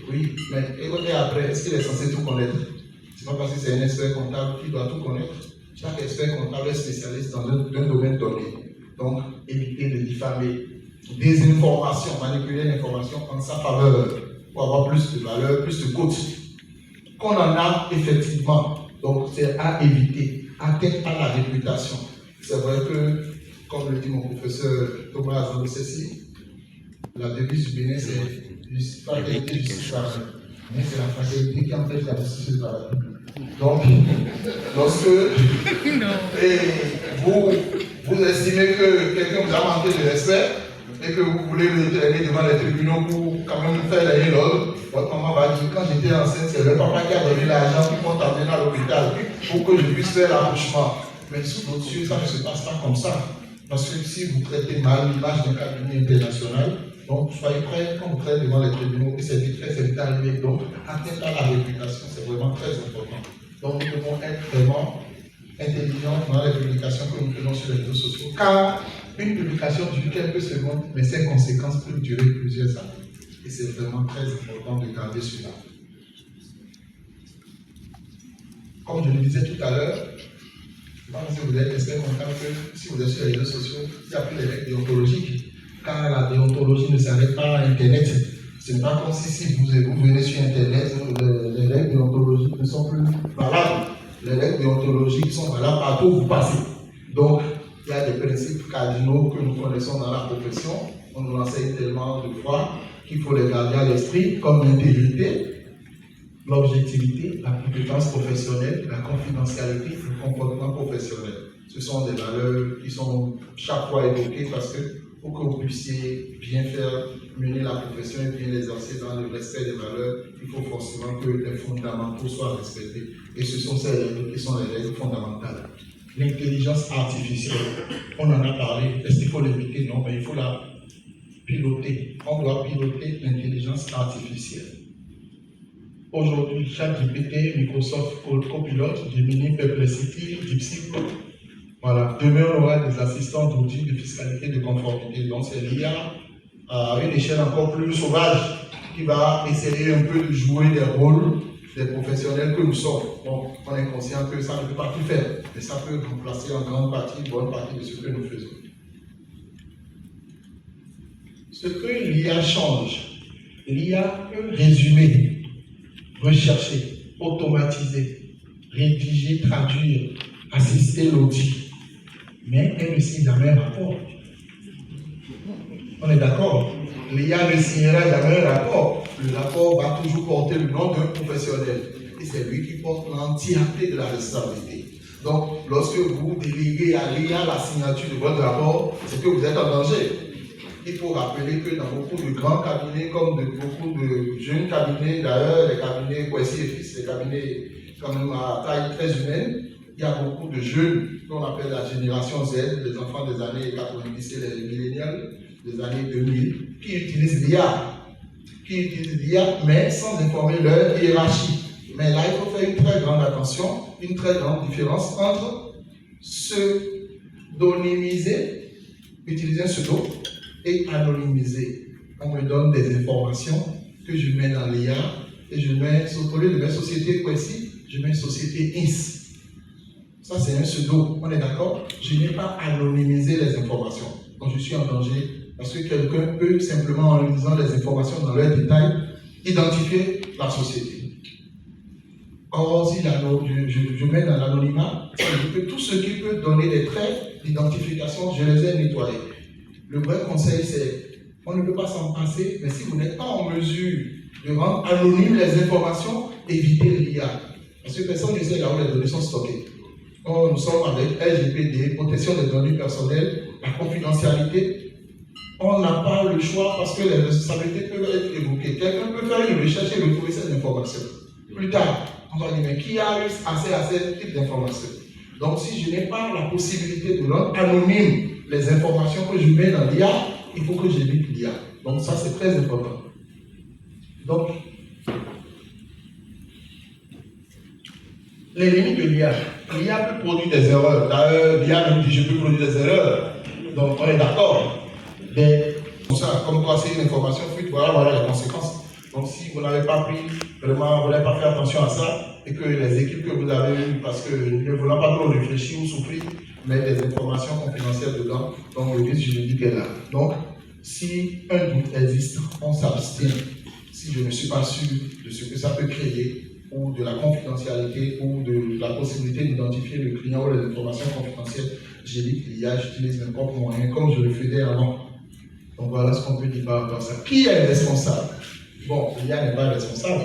Oui, mais et après, est-ce qu'il est censé tout connaître? C'est pas parce que c'est un expert comptable qui doit tout connaître. Chaque expert comptable est spécialiste dans un domaine donné. Donc, évitez de diffamer. Désinformation, manipuler l'information en sa faveur pour avoir plus de valeur, plus de coûts. Qu'on en a effectivement. Donc, c'est à éviter. Atteinte à la réputation. C'est vrai que, comme le dit mon professeur Thomas Azanoussessi, la devise du Bénin, c'est fraternité, justice, paradis. Mais c'est la fraternité qui empêche la justice, paradis. Donc, lorsque vous estimez que quelqu'un vous a manqué de respect et que vous voulez le traîner devant les tribunaux pour quand même faire la l'ordre, votre maman va dire, quand j'étais enceinte, c'est le papa qui a donné l'argent qui m'ont amené à l'hôpital pour que je puisse faire l'accouchement. Mais sous notre yeux, ça ne se passe pas comme ça. Parce que si vous traitez mal l'image d'un cabinet international, donc soyez prêts quand vous traitez devant les tribunaux, et c'est vite fait, c'est vite arrivé. Donc, atteinte à la réputation, c'est vraiment très important. Donc, nous devons être vraiment intelligents dans les publications que nous faisons sur les réseaux sociaux, car une publication dure quelques secondes, mais ses conséquences peuvent durer plusieurs années. Et c'est vraiment très important de garder cela. Comme je le disais tout à l'heure, si vous êtes expert comptable, si vous êtes sur les réseaux sociaux, il n'y a plus les règles déontologiques. Car la déontologie ne s'arrête pas à Internet. Ce n'est pas comme si vous venez sur Internet, les règles déontologiques ne sont plus valables. Les règles déontologiques sont valables partout où vous passez. Donc, il y a des principes cardinaux que nous connaissons dans la profession. On nous enseigne tellement de fois qu'il faut les garder à l'esprit, comme l'intégrité, l'objectivité, la compétence professionnelle, la confidentialité, le comportement professionnel. Ce sont des valeurs qui sont chaque fois évoquées parce que pour que vous puissiez bien faire mener la profession et bien l'exercer dans le respect des valeurs, il faut forcément que les fondamentaux soient respectés. Et ce sont ces règles qui sont les règles fondamentales. L'intelligence artificielle, on en a parlé. Est-ce qu'il faut l'éviter? Non, mais il faut la piloter. On doit piloter l'intelligence artificielle. Aujourd'hui, ChatGPT, Microsoft Copilot, Gemini, Perplexity, DeepSeek. Voilà. Demain, on aura des assistants d'outils de fiscalité de conformité. Donc, c'est l'IA à une échelle encore plus sauvage qui va essayer un peu de jouer les rôles des professionnels que nous sommes. Donc, on est conscient que ça ne peut pas tout faire, mais ça peut remplacer en grande partie, une bonne partie de ce que nous faisons. Ce que l'IA change, l'IA peut résumer, rechercher, automatiser, rédiger, traduire, assister l'audit. Mais elle ne signe jamais un rapport. On est d'accord? L'IA ne signera jamais un rapport. Le rapport va toujours porter le nom d'un professionnel. Et c'est lui qui porte l'entièreté de la responsabilité. Donc, lorsque vous déléguez à l'IA la signature de votre rapport, c'est que vous êtes en danger. Il faut rappeler que dans beaucoup de grands cabinets, comme de beaucoup de jeunes cabinets, d'ailleurs, les cabinets Kwesi et Fils, les cabinets quand même à taille très humaine, il y a beaucoup de jeunes qu'on appelle la génération Z, les enfants des années 90 et les millénials des années 2000, qui utilisent l'IA, mais sans informer leur hiérarchie. Mais là, il faut faire une très grande attention, une très grande différence entre pseudonymiser, utiliser un pseudo, et anonymiser. On me donne des informations que je mets dans l'IA, et je mets, au lieu de mettre société Kwesi, je mets société INS. Ça, c'est un pseudo, on est d'accord? Je n'ai pas anonymisé les informations. Donc, je suis en danger parce que quelqu'un peut simplement, en lisant les informations dans leurs détails, identifier la société. Or, si je mets dans l'anonymat, ça veut dire que tout ce qui peut donner des traits d'identification, je les ai nettoyés. Le vrai conseil, c'est on ne peut pas s'en passer, mais si vous n'êtes pas en mesure de rendre anonymes les informations, évitez l'IA. Parce que personne ne sait là où les données sont stockées. Or, nous sommes avec LGPD, protection des données personnelles, la confidentialité. On n'a pas le choix parce que les responsabilités peuvent être évoquées. Quelqu'un peut faire une recherche et retrouver ces informations. Plus tard, on va dire, mais qui a eu accès à ce type d'informations? Donc, si je n'ai pas la possibilité de rendre anonyme les informations que je mets dans l'IA, il faut que j'évite l'IA. Donc, ça, c'est très important. Donc, les limites de l'IA. L'IA peut produire des erreurs. D'ailleurs, l'IA même dit je peux produire des erreurs. Donc, on est d'accord. Mais, comme quoi, c'est une information fuite, voilà les conséquences. Donc, si vous n'avez pas pris, vraiment, vous n'avez pas fait attention à ça, et que les équipes que vous avez eues, parce que ne voulant pas trop réfléchir ou souffrir, mettent des informations confidentielles dedans, donc le risque juridique est là. Donc, si un doute existe, on s'abstient. Si je ne suis pas sûr de ce que ça peut créer, ou de la confidentialité, ou de la possibilité d'identifier le client ou les informations confidentielles, j'évite l'IA, j'utilise mes propres moyens, comme je le faisais avant. Donc voilà ce qu'on peut dire par rapport à ça. Qui est responsable? Bon, l'IA n'est pas responsable.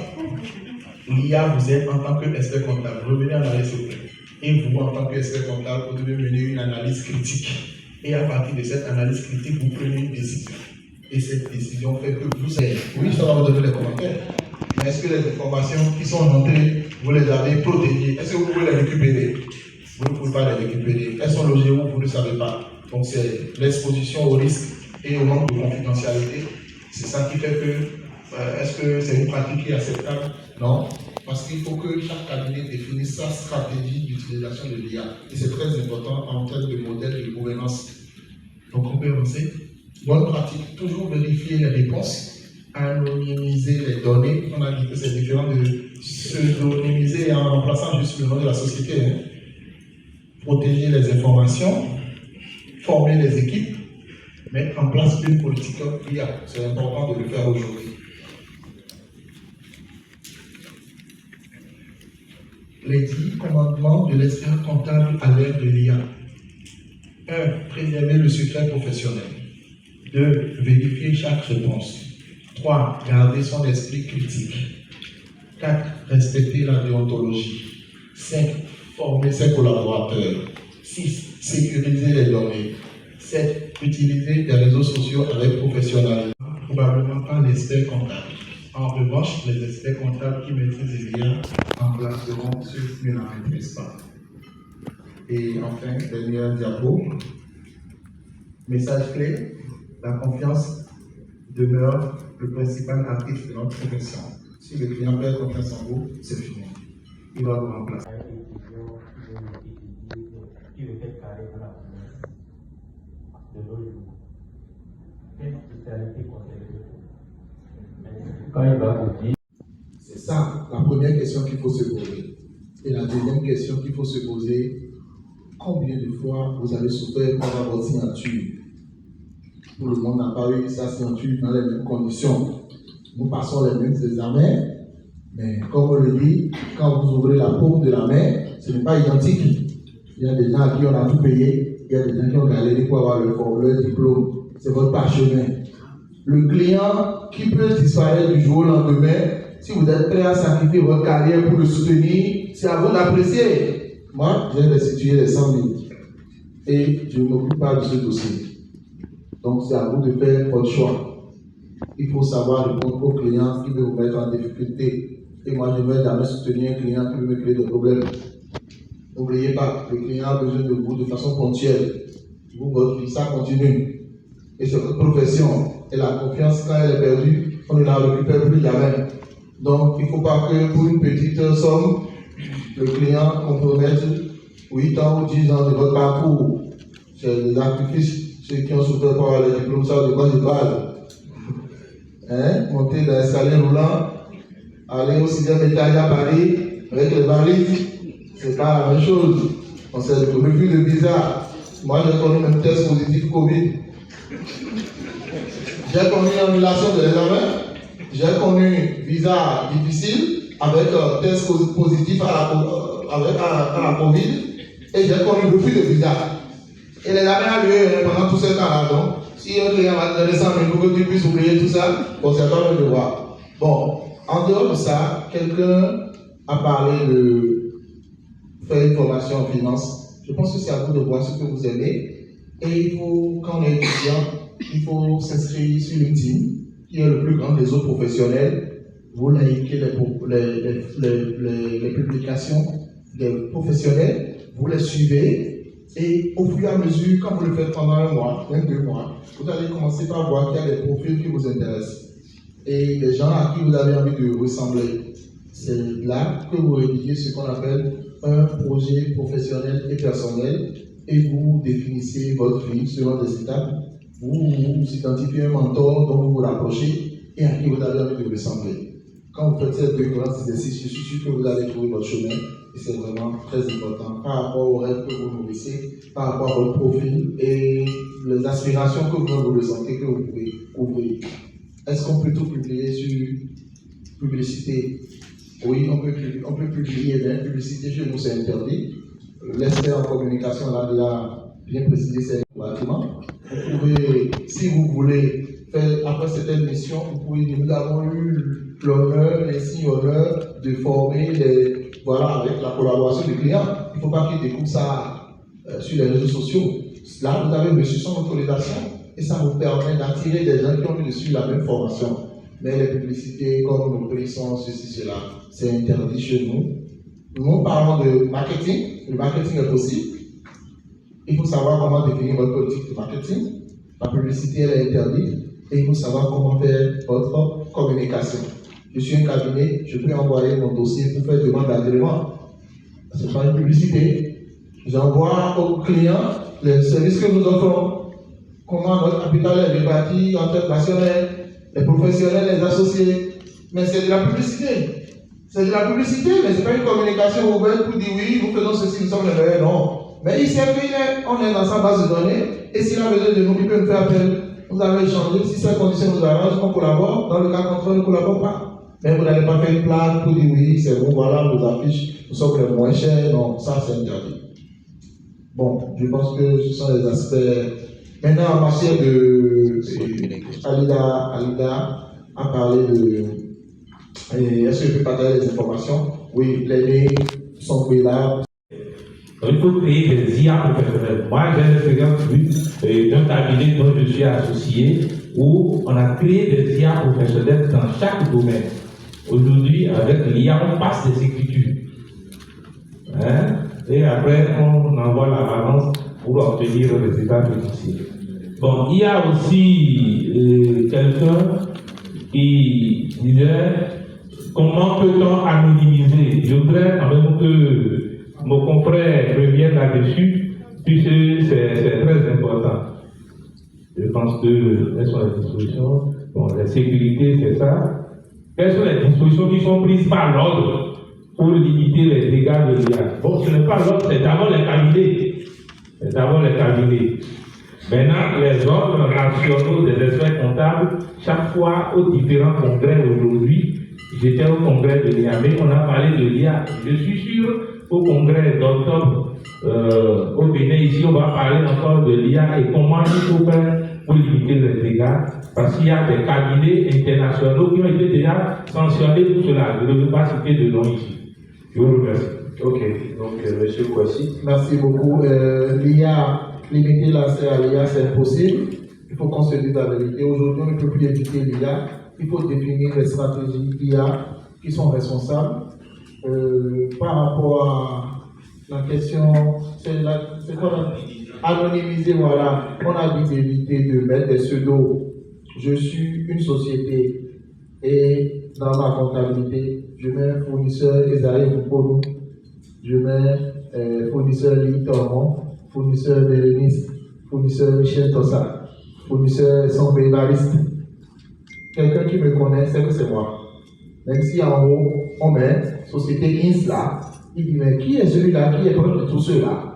L'IA, vous êtes en tant qu'expert comptable. Revenez en arrière, s'il vous plaît. Et vous, en tant qu'expert comptable, vous devez mener une analyse critique. Et à partir de cette analyse critique, vous prenez une décision. Et cette décision fait que vous êtes. Oui, ça va vous donner les commentaires. Mais est-ce que les informations qui sont rentrées, vous les avez protégées? Est-ce que vous pouvez les récupérer? Vous ne pouvez pas les récupérer. Elles sont logées où? Vous ne le savez pas. Donc c'est l'exposition au risque et au manque de confidentialité. C'est ça qui fait que, est-ce que c'est une pratique qui est acceptable? Non. Parce qu'il faut que chaque cabinet définisse sa stratégie d'utilisation de l'IA. Et c'est très important en termes de modèle de gouvernance. Donc on peut avancer. Bonne pratique, toujours vérifier les réponses, anonymiser les données. On a dit que c'est différent de pseudonymiser en remplaçant juste le nom de la société. Hein. Protéger les informations, former les équipes, mettre en place une politique IA. C'est important de le faire aujourd'hui. Les 10 commandements de l'expert comptable à l'ère de l'IA. 1. Préserver le secret professionnel. 2. Vérifier chaque réponse. 3. Garder son esprit critique. 4. Respecter la déontologie. 5. Former ses collaborateurs. 6. Sécuriser les données. 7. Utiliser les réseaux sociaux avec professionnalisme. Probablement pas l'expert comptable. En revanche, les experts comptables qui maîtrisent l'IA en placeront ceux qui ne la maîtrisent pas. Et enfin, dernière diapo. Message clé, la confiance demeure le principal actif de notre profession. Si le client perd confiance en vous, c'est fini. Il va vous remplacer. C'est ça la première question qu'il faut se poser. Et la deuxième question qu'il faut se poser, combien de fois vous avez souffert pendant votre signature? Tout le monde n'a pas eu sa signature dans les mêmes conditions. Nous passons les mêmes examens, mais comme on le dit, quand vous ouvrez la paume de la main, ce n'est pas identique. Il y a des gens à qui on a tout payé, il y a des gens qui ont galéré pour avoir leur diplôme. C'est votre parchemin. Le client qui peut disparaître du jour au lendemain, si vous êtes prêt à sacrifier votre carrière pour le soutenir, c'est à vous d'apprécier. Moi, j'ai restitué les 100 000 et je ne m'occupe pas de ce dossier. Donc, c'est à vous de faire votre choix. Il faut savoir répondre aux clients qui veulent vous mettre en difficulté. Et moi, je ne vais jamais soutenir un client qui veut me créer des problèmes. N'oubliez pas, le client a besoin de vous de façon ponctuelle. Vous, votre vie, ça continue. Et c'est votre profession. Et la confiance, quand elle est perdue, on ne la récupère plus jamais. Donc, il ne faut pas que pour une petite somme, le client compromette 8 ans ou 10 ans de votre parcours. C'est des sacrifices. Ceux qui ont souffert pour avoir les diplômes, savent de quoi je parle. Hein? Monter dans l'escalier roulant, aller au 6e étage à Paris, avec les valises, c'est pas la même chose. On s'est revu de bizarre. Moi, j'ai connu un test positif Covid. J'ai connu l'annulation de l'examen. j'ai connu visa difficile avec test positif à la Covid et j'ai connu refus de visa. Et les années à lieu pendant tout ce temps-là. Donc, si un client va te donner 100 000 pour que tu puisses oublier tout ça, bon, c'est pas le devoir. Bon, en dehors de ça, quelqu'un a parlé de faire une formation en finance. Je pense que c'est à vous de voir ce que vous aimez. Et il faut, quand on est étudiant, il faut s'inscrire sur LinkedIn, qui est le plus grand réseau professionnel. Vous likez les publications des professionnels, vous les suivez, et au fur et à mesure, quand vous le faites pendant 1 mois, même 2 mois, vous allez commencer par voir qu'il y a des profils qui vous intéressent et des gens à qui vous avez envie de ressembler. C'est là que vous rédigez ce qu'on appelle un projet professionnel et personnel et vous définissez votre vie selon des étapes. Vous identifiez un mentor dont vous vous rapprochez et à qui vous avez envie de ressembler. Quand vous faites ces 2 grands exercices, je suis sûr que vous allez trouver votre chemin et c'est vraiment très important par rapport aux rêves que vous nourrissez, par rapport à votre profil et les aspirations que vous ressentez que vous pouvez couvrir. Est-ce qu'on peut tout publier sur publicité? Oui, on peut publier, mais publicité chez nous c'est interdit. L'expert en communication là, il a bien précisé c'est un bâtiment. Vous pouvez, si vous voulez faire après cette émission, vous pouvez dire nous avons eu l'honneur, l'honneur de former avec la collaboration du client. Il ne faut pas qu'il découvre ça sur les réseaux sociaux. Là, vous avez reçu son autorisation et ça vous permet d'attirer des gens qui ont reçu la même formation. Mais les publicités comme nos prix sont ceci, cela, c'est interdit chez nous. Nous parlons de marketing. Le marketing est possible. Il faut savoir comment définir votre politique de marketing. La publicité, elle est interdite. Et il faut savoir comment faire votre communication. Je suis un cabinet, je peux envoyer mon dossier pour faire demande d'agrément. Ce n'est pas une publicité. J'envoie aux clients les services que nous offrons, comment notre capital est réparti entre passionnés, les professionnels, les associés. Mais c'est de la publicité. C'est de la publicité, mais ce n'est pas une communication ouverte pour dire oui, nous faisons ceci, nous sommes les meilleurs. Non. Mais il sait qu'on est dans sa base de données et s'il a besoin de nous, il peut me faire appel. Vous avez échangé, si ces conditions nous arrangent, on collabore. Dans le cas contraire, on ne collabore pas. Mais vous n'allez pas faire une plaque pour dire oui, c'est bon, voilà, nos affiches, nous sommes les moins chers. Non, ça c'est interdit. Bon, je pense que ce sont les aspects. Maintenant, en matière de. Alida a parlé de. Est-ce que je peux partager les informations? Oui, les mails sont pris là. Il faut créer des IA professionnels. Moi, j'ai l'expérience d'un cabinet dont je suis associé où on a créé des IA professionnels dans chaque domaine. Aujourd'hui, avec l'IA, on passe des écritures. Et après, on envoie la balance pour obtenir le résultat financier. Bon, il y a aussi quelqu'un qui disait comment peut-on anonymiser. Je voudrais quand même que mon confrère revienne là-dessus, puisque c'est très important. Je pense que quelles sont les dispositions? Bon, la sécurité, c'est ça. Quelles sont les dispositions qui sont prises par l'ordre pour limiter les dégâts de l'IA? Bon, ce n'est pas l'ordre, c'est d'abord les cabinets. C'est d'abord les cabinets. Maintenant, les ordres nationaux des experts comptables, chaque fois aux différents congrès aujourd'hui, j'étais au congrès de l'IA, mais on a parlé de l'IA. Je suis sûr qu'au congrès d'octobre au Bénin, ici, on va parler encore de l'IA et comment il faut faire pour limiter les dégâts, parce qu'il y a des cabinets internationaux qui ont été déjà sanctionnés pour cela. Je ne veux pas citer de nom ici. Je vous remercie. Ok, donc M. Kouassi. Merci beaucoup. L'IA, limiter l'accès à l'IA, c'est impossible. Il faut qu'on se dise la vérité. Aujourd'hui, on ne peut plus éviter l'IA. Il faut définir les stratégies IA qui sont responsables. Par rapport à la question, c'est quoi anonymiser, voilà. On a dit d'éviter de mettre des pseudos. Je suis une société et dans ma comptabilité, je mets fournisseur Esaïe Foucault, je mets fournisseur Lee Tormont, fournisseur Bérénice, fournisseur Michel Tossa, fournisseur Sombre Evariste. Quelqu'un qui me connaît sait que c'est moi. Même si en haut, on met société INS là, il dit mais qui est celui-là, qui est proche de tout cela?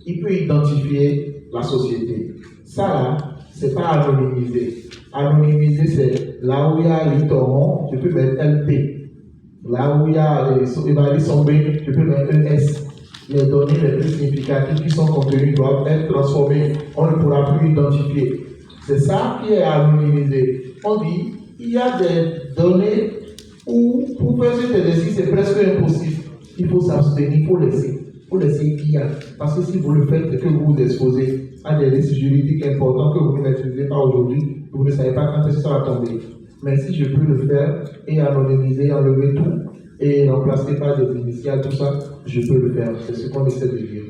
Il peut identifier la société. Ça là, c'est pas anonymisé. Anonymisé, c'est là où il y a les torrents, je peux mettre LP. Là où il y a les valeurs sombées, je peux mettre ES. Les données les plus significatives qui sont contenues doivent être transformées. On ne pourra plus identifier. C'est ça qui est anonymisé. On dit, il y a des données où pour faire cet exercice, c'est presque impossible. Il faut s'abstenir, il faut laisser qu'il y a. Parce que si vous le faites et que vous vous exposez à des risques juridiques importants que vous ne maîtrisez pas aujourd'hui, vous ne savez pas quand est-ce que ça va tomber. Mais si je peux le faire et anonymiser, enlever tout et remplacer par des initiales, tout ça, je peux le faire. C'est ce qu'on essaie de dire.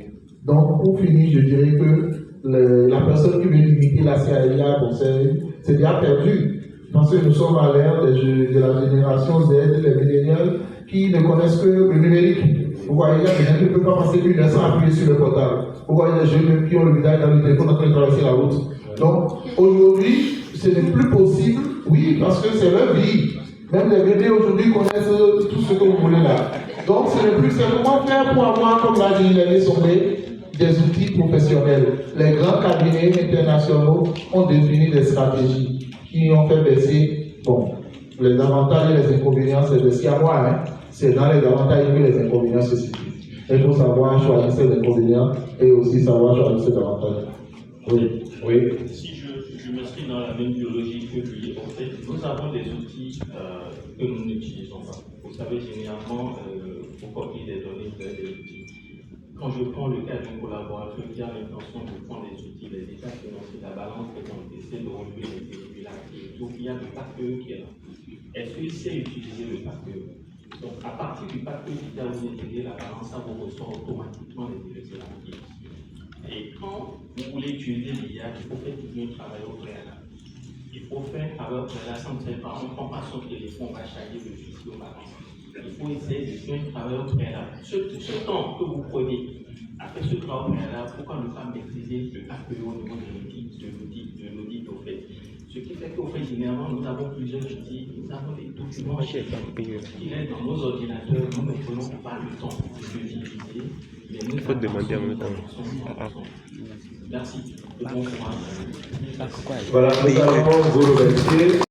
Donc, pour finir, je dirais que la personne qui veut limiter la CIA, bon, c'est déjà perdu. Parce que nous sommes à l'ère de la génération Z, les millénials, qui ne connaissent que le numérique. Vous voyez, il y a des gens qui ne peuvent pas passer une heure sans appuyer sur le portable. Vous voyez des jeunes qui ont le visage dans le téléphone en train de traverser la route. Donc, aujourd'hui, ce n'est plus possible, oui, parce que c'est leur vie. Même les bébés aujourd'hui connaissent tout ce que vous voulez là. Donc, ce n'est plus comment faire pour avoir, comme l'a dit Léné Sombé, des outils professionnels. Les grands cabinets internationaux ont défini des stratégies qui ont fait baisser, bon, les avantages et les inconvénients, c'est de ce qu'il y a moi, hein. C'est dans les avantages que les inconvénients se situent. Il faut savoir choisir ces inconvénients et aussi savoir choisir ces avantages. Oui, oui. Si je m'inscris dans la même biologie que lui, en fait, nous avons des outils que nous n'utilisons pas. Vous savez, généralement, pour copier des données, vous avez des outils. Quand je prends le cas d'une collaboration qui a l'intention de prendre les outils, les états financiers, la balance, et on essaie de relever les irrégularités, donc il y a le PACE qui est là. Est-ce qu'il sait utiliser le PACE? Donc, à partir du PACE qui a intégré la balance, ça vous ressort automatiquement les irrégularités. Et quand vous voulez utiliser l'IA, il faut faire un travail au préalable. Il faut faire un travail au préalable sans faire par exemple, on prend pas son téléphone, on va charger le fichier au balance. Il faut essayer de faire un travail au préalable. Ce temps que vous prenez après ce travail au préalable, pourquoi ne pas maîtriser le APE au niveau de l'audit au fait? Ce qui fait qu'au fait, généralement, nous avons plusieurs outils, nous avons des documents qui est dans nos ordinateurs, nous ne prenons pas le temps de l'utiliser. Il faut demander en même temps. Merci. Bon courage. Voilà, nous allons vous remercier.